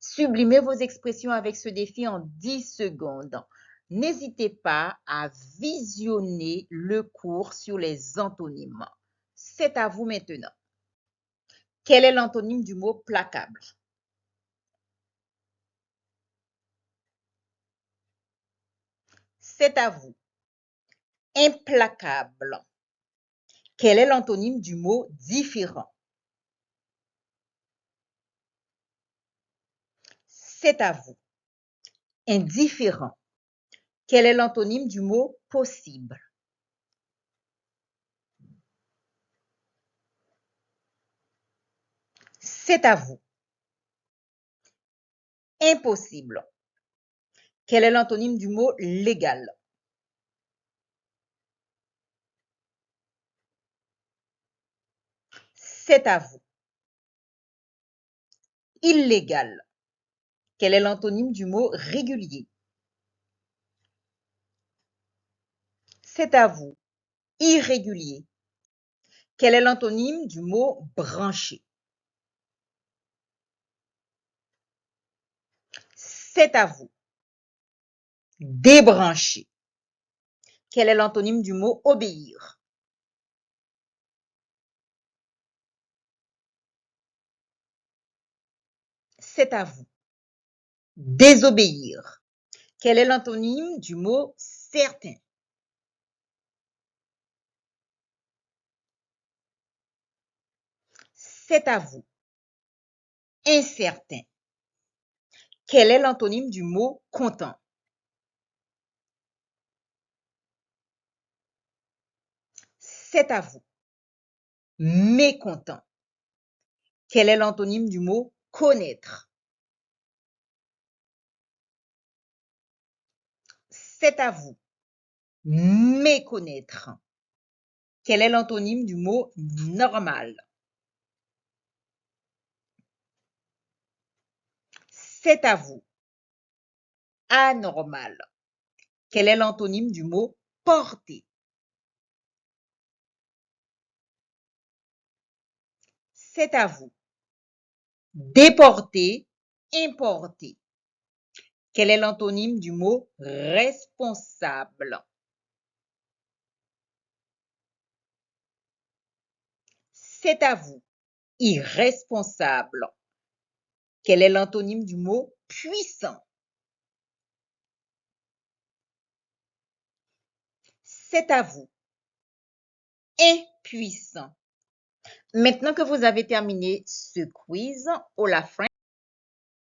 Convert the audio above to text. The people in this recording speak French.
Sublimez vos expressions avec ce défi en 10 secondes. N'hésitez pas à visionner le cours sur les antonymes. C'est à vous maintenant. Quel est l'antonyme du mot placable? C'est à vous. Implacable. Quel est l'antonyme du mot différent? C'est à vous. Indifférent. Quel est l'antonyme du mot possible? C'est à vous. Impossible. Quel est l'antonyme du mot légal? C'est à vous. Illégal. Quel est l'antonyme du mot régulier? C'est à vous. Irrégulier. Quel est l'antonyme du mot branché? C'est à vous. Débranché. Quel est l'antonyme du mot obéir? C'est à vous. Désobéir. Quel est l'antonyme du mot certain? C'est à vous. Incertain. Quel est l'antonyme du mot content? C'est à vous. Mécontent. Quel est l'antonyme du mot connaître? C'est à vous. Méconnaître. Quel est l'antonyme du mot normal? C'est à vous. Anormal. Quel est l'antonyme du mot porter? C'est à vous. Déporter, importer. Quel est l'antonyme du mot responsable? C'est à vous. Irresponsable. Quel est l'antonyme du mot puissant? C'est à vous. Impuissant. Maintenant que vous avez terminé ce quiz, au la fin,